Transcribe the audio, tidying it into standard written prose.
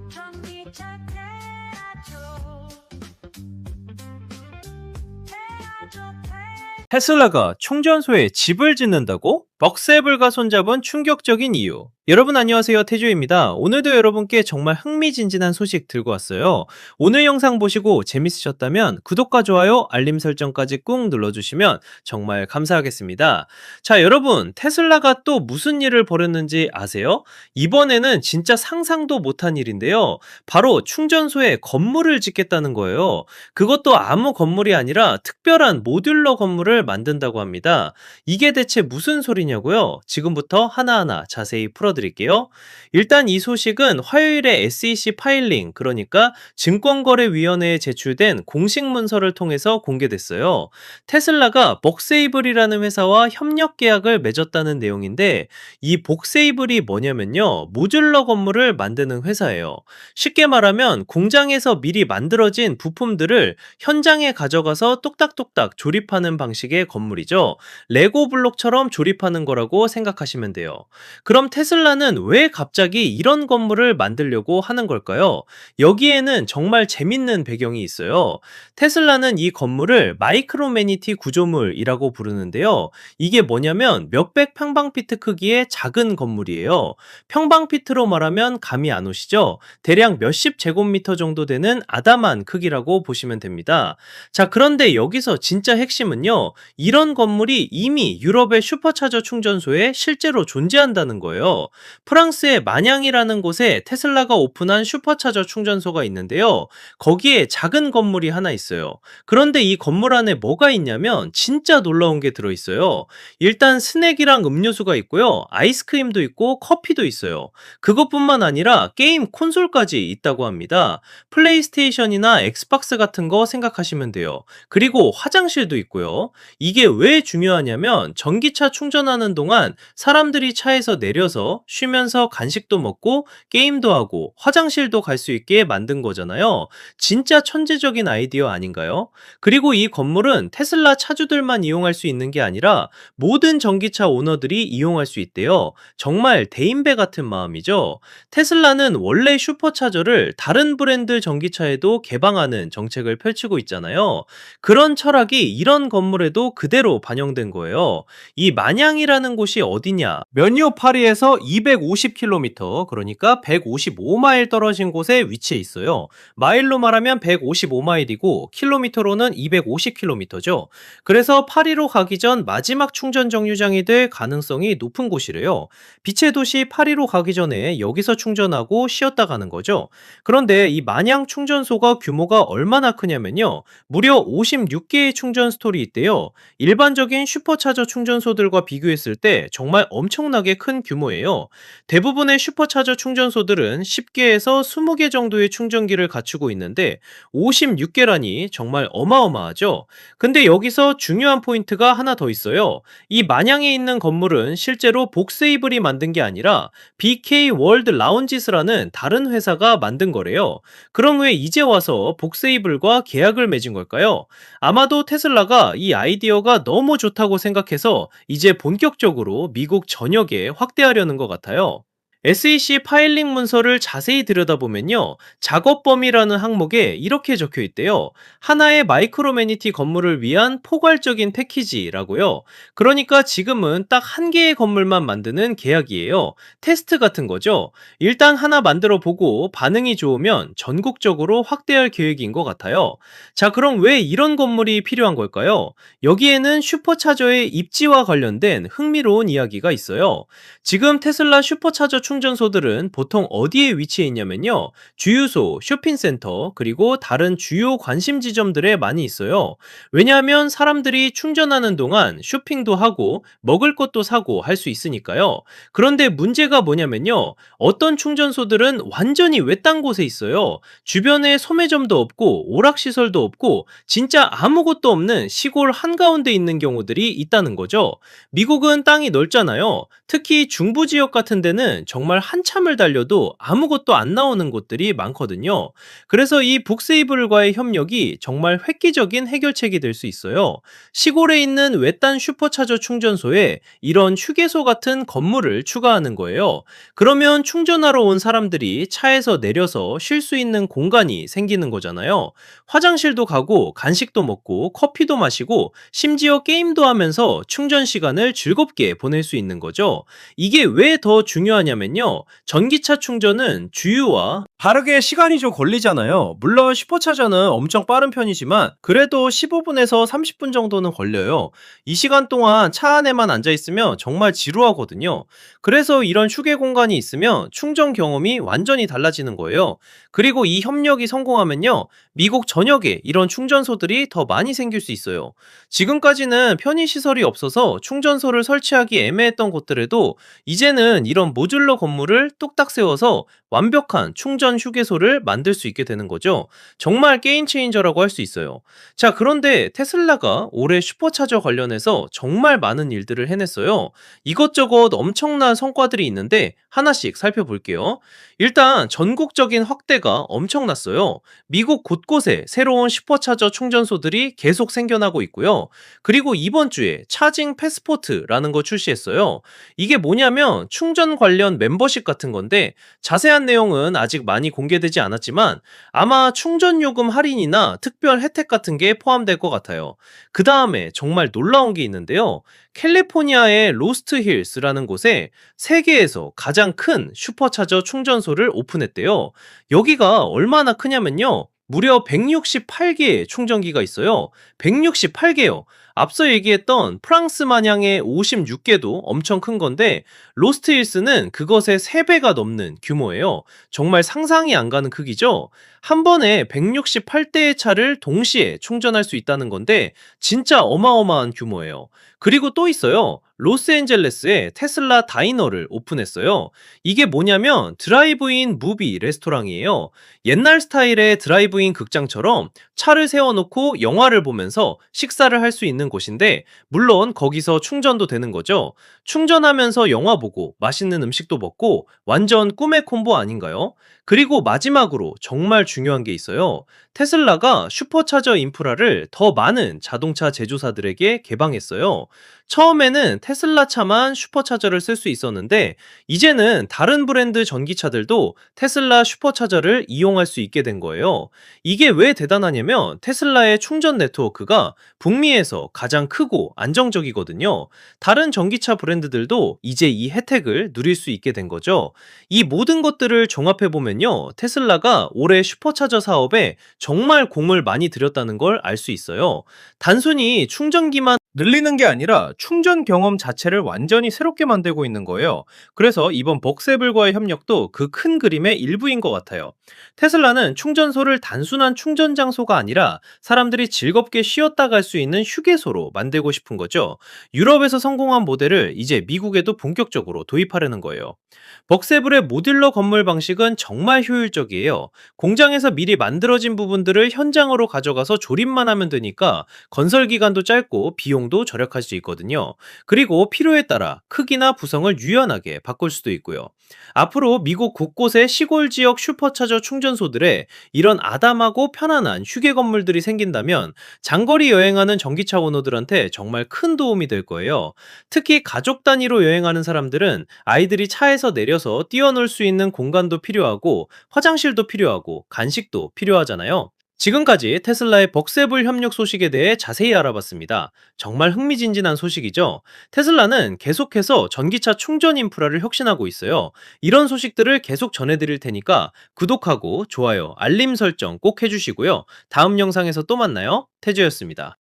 전기차 태아조 테슬라가 충전소에 집을 짓는다고? 벅세불과 손잡은 충격적인 이유. 여러분 안녕하세요, 태주입니다. 오늘도 여러분께 정말 흥미진진한 소식 들고 왔어요. 오늘 영상 보시고 재밌으셨다면 구독과 좋아요, 알림 설정까지 꾹 눌러주시면 정말 감사하겠습니다. 자, 여러분, 테슬라가 또 무슨 일을 벌였는지 아세요? 이번에는 진짜 상상도 못한 일인데요. 바로 충전소에 건물을 짓겠다는 거예요. 그것도 아무 건물이 아니라 특별한 모듈러 건물을 만든다고 합니다. 이게 대체 무슨 소리냐고요? 지금부터 하나하나 자세히 풀어드릴게요. 일단 이 소식은 화요일에 SEC 파일링, 그러니까 증권거래위원회에 제출된 공식 문서를 통해서 공개됐어요. 테슬라가 벅세이블이라는 회사와 협력 계약을 맺었다는 내용인데, 이 복세이블이 뭐냐면요, 모듈러 건물을 만드는 회사예요. 쉽게 말하면 공장에서 미리 만들어진 부품들을 현장에 가져가서 똑딱똑딱 조립하는 방식의 건물이죠. 레고 블록처럼 조립하는 거라고 생각하시면 돼요. 그럼 테슬라는 왜 갑자기 이런 건물을 만들려고 하는 걸까요? 여기에는 정말 재밌는 배경이 있어요. 테슬라는 이 건물을 마이크로매니티 구조물이라고 부르는데요. 이게 뭐냐면 몇백 평방피트 크기의 작은 건물이에요. 평방피트로 말하면 감이 안 오시죠? 대략 몇십 제곱미터 정도 되는 아담한 크기라고 보시면 됩니다. 자, 그런데 여기서 진짜 핵심은요, 이런 건물이 이미 유럽의 슈퍼차저 충전소에 실제로 존재한다는 거예요. 프랑스의 마냥이라는 곳에 테슬라가 오픈한 슈퍼차저 충전소가 있는데요. 거기에 작은 건물이 하나 있어요. 그런데 이 건물 안에 뭐가 있냐면 진짜 놀라운 게 들어있어요. 일단 스낵이랑 음료수가 있고요. 아이스크림도 있고 커피도 있어요. 그것뿐만 아니라 게임 콘솔까지 있다고 합니다. 플레이스테이션이나 엑스박스 같은 거 생각하시면 돼요. 그리고 화장실도 있고요. 이게 왜 중요하냐면 전기차 충전하는 동안 사람들이 차에서 내려서 쉬면서 간식도 먹고 게임도 하고 화장실도 갈 수 있게 만든 거잖아요. 진짜 천재적인 아이디어 아닌가요? 그리고 이 건물은 테슬라 차주들만 이용할 수 있는 게 아니라 모든 전기차 오너들이 이용할 수 있대요. 정말 대인배 같은 마음이죠. 테슬라는 원래 슈퍼차저를 다른 브랜드 전기차에도 개방하는 정책을 펼치고 있잖아요. 그런 철학이 이런 건물에도 그대로 반영된 거예요. 이 마냥이라는 곳이 어디냐? 면요 파리에서 250km, 그러니까 155마일 떨어진 곳에 위치해 있어요. 마일로 말하면 155마일이고 킬로미터로는 250km죠. 그래서 파리로 가기 전 마지막 충전 정류장이 될 가능성이 높은 곳이래요. 빛의 도시 파리로 가기 전에 여기서 충전하고 쉬었다 가는 거죠. 그런데 이 마냥 충전소가 규모가 얼마나 크냐면요, 무려 56개의 충전 스토리 있대요. 일반적인 슈퍼차저 충전소들과 비교했을 때 정말 엄청나게 큰 규모예요. 대부분의 슈퍼차저 충전소들은 10개에서 20개 정도의 충전기를 갖추고 있는데 56개라니 정말 어마어마하죠. 근데 여기서 중요한 포인트가 하나 더 있어요. 이 마냥에 있는 건물은 실제로 복세이블이 만든 게 아니라 BK 월드 라운지스라는 다른 회사가 만든 거래요. 그럼 왜 이제 와서 복세이블과 계약을 맺은 걸까요? 아마도 테슬라가 이 아이디어가 너무 좋다고 생각해서 이제 본격적으로 미국 전역에 확대하려는 것 같아요. SEC 파일링 문서를 자세히 들여다보면요, 작업 범위라는 항목에 이렇게 적혀 있대요. 하나의 마이크로매니티 건물을 위한 포괄적인 패키지라고요. 그러니까 지금은 딱 한 개의 건물만 만드는 계약이에요. 테스트 같은 거죠. 일단 하나 만들어 보고 반응이 좋으면 전국적으로 확대할 계획인 것 같아요. 자, 그럼 왜 이런 건물이 필요한 걸까요? 여기에는 슈퍼차저의 입지와 관련된 흥미로운 이야기가 있어요. 지금 테슬라 슈퍼차저 충전소들은 보통 어디에 위치해 있냐면요, 주유소, 쇼핑센터, 그리고 다른 주요 관심 지점들에 많이 있어요. 왜냐하면 사람들이 충전하는 동안 쇼핑도 하고 먹을 것도 사고 할 수 있으니까요. 그런데 문제가 뭐냐면요, 어떤 충전소들은 완전히 외딴 곳에 있어요. 주변에 소매점도 없고 오락시설도 없고 진짜 아무것도 없는 시골 한가운데 있는 경우들이 있다는 거죠. 미국은 땅이 넓잖아요. 특히 중부 지역 같은 데는 정말 한참을 달려도 아무것도 안 나오는 곳들이 많거든요. 그래서 이 북세이블과의 협력이 정말 획기적인 해결책이 될 수 있어요. 시골에 있는 외딴 슈퍼차저 충전소에 이런 휴게소 같은 건물을 추가하는 거예요. 그러면 충전하러 온 사람들이 차에서 내려서 쉴 수 있는 공간이 생기는 거잖아요. 화장실도 가고 간식도 먹고 커피도 마시고 심지어 게임도 하면서 충전 시간을 즐겁게 보낼 수 있는 거죠. 이게 왜 더 중요하냐면요. 전기차 충전은 주유와 다르게 시간이 좀 걸리잖아요. 물론 슈퍼차저는 엄청 빠른 편이지만 그래도 15분에서 30분 정도는 걸려요. 이 시간 동안 차 안에만 앉아 있으면 정말 지루하거든요. 그래서 이런 휴게 공간이 있으면 충전 경험이 완전히 달라지는 거예요. 그리고 이 협력이 성공하면요. 미국 전역에 이런 충전소들이 더 많이 생길 수 있어요. 지금까지는 편의시설이 없어서 충전소를 설치하기 애매했던 곳들에도 이제는 이런 모듈러 건물을 뚝딱 세워서 완벽한 충전 휴게소를 만들 수 있게 되는 거죠. 정말 게임 체인저라고 할 수 있어요. 자, 그런데 테슬라가 올해 슈퍼차저 관련해서 정말 많은 일들을 해냈어요. 이것저것 엄청난 성과들이 있는데 하나씩 살펴볼게요. 일단 전국적인 확대가 엄청났어요. 미국 곳곳에 새로운 슈퍼차저 충전소들이 계속 생겨나고 있고요. 그리고 이번 주에 차징 패스포트라는 거 출시했어요. 이게 뭐냐면 충전 관련 멤버십 같은 건데 자세한 내용은 아직 많이 공개되지 않았지만 아마 충전 요금 할인이나 특별 혜택 같은 게 포함될 것 같아요. 그 다음에 정말 놀라운 게 있는데요. 캘리포니아의 로스트 힐스라는 곳에 세계에서 가장 큰 슈퍼차저 충전소를 오픈했대요. 여기가 얼마나 크냐면요. 무려 168개의 충전기가 있어요. 168개요. 앞서 얘기했던 프랑스 마냥의 56개도 엄청 큰 건데 로스트 힐스는 그것의 3배가 넘는 규모예요. 정말 상상이 안 가는 크기죠. 한 번에 168대의 차를 동시에 충전할 수 있다는 건데 진짜 어마어마한 규모예요. 그리고 또 있어요. 로스앤젤레스에 테슬라 다이너를 오픈했어요. 이게 뭐냐면 드라이브인 무비 레스토랑이에요. 옛날 스타일의 드라이브인 극장처럼 차를 세워놓고 영화를 보면서 식사를 할 수 있는 곳인데 물론 거기서 충전도 되는 거죠. 충전하면서 영화 보고 맛있는 음식도 먹고 완전 꿈의 콤보 아닌가요? 그리고 마지막으로 정말 중요한 게 있어요. 테슬라가 슈퍼차저 인프라를 더 많은 자동차 제조사들에게 개방했어요. 처음에는 테슬라 차만 슈퍼차저를 쓸 수 있었는데 이제는 다른 브랜드 전기차들도 테슬라 슈퍼차저를 이용할 수 있게 된 거예요. 이게 왜 대단하냐면 테슬라의 충전 네트워크가 북미에서 가장 크고 안정적이거든요. 다른 전기차 브랜드들도 이제 이 혜택을 누릴 수 있게 된 거죠. 이 모든 것들을 종합해보면요. 테슬라가 올해 슈퍼차저 사업에 정말 공을 많이 들였다는 걸 알 수 있어요. 단순히 충전기만 늘리는 게 아니라 충전 경험 자체를 완전히 새롭게 만들고 있는 거예요. 그래서 이번 벅세블과의 협력도 그 큰 그림의 일부인 것 같아요. 테슬라는 충전소를 단순한 충전 장소가 아니라 사람들이 즐겁게 쉬었다 갈 수 있는 휴게소로 만들고 싶은 거죠. 유럽에서 성공한 모델을 이제 미국에도 본격적으로 도입하려는 거예요. 벅세블의 모듈러 건물 방식은 정말 효율적이에요. 공장에서 미리 만들어진 부분들을 현장으로 가져가서 조립만 하면 되니까 건설 기간도 짧고 비용도 절약할 수 있거든요. 그리고 필요에 따라 크기나 구성을 유연하게 바꿀 수도 있고요. 앞으로 미국 곳곳의 시골 지역 슈퍼차저 충전소들에 이런 아담하고 편안한 휴게 건물들이 생긴다면 장거리 여행하는 전기차 오너들한테 정말 큰 도움이 될 거예요. 특히 가족 단위로 여행하는 사람들은 아이들이 차에서 내려서 뛰어놀 수 있는 공간도 필요하고 화장실도 필요하고 간식도 필요하잖아요. 지금까지 테슬라의 벅세블 협력 소식에 대해 자세히 알아봤습니다. 정말 흥미진진한 소식이죠? 테슬라는 계속해서 전기차 충전 인프라를 혁신하고 있어요. 이런 소식들을 계속 전해드릴 테니까 구독하고 좋아요, 알림 설정 꼭 해주시고요. 다음 영상에서 또 만나요. 태주였습니다.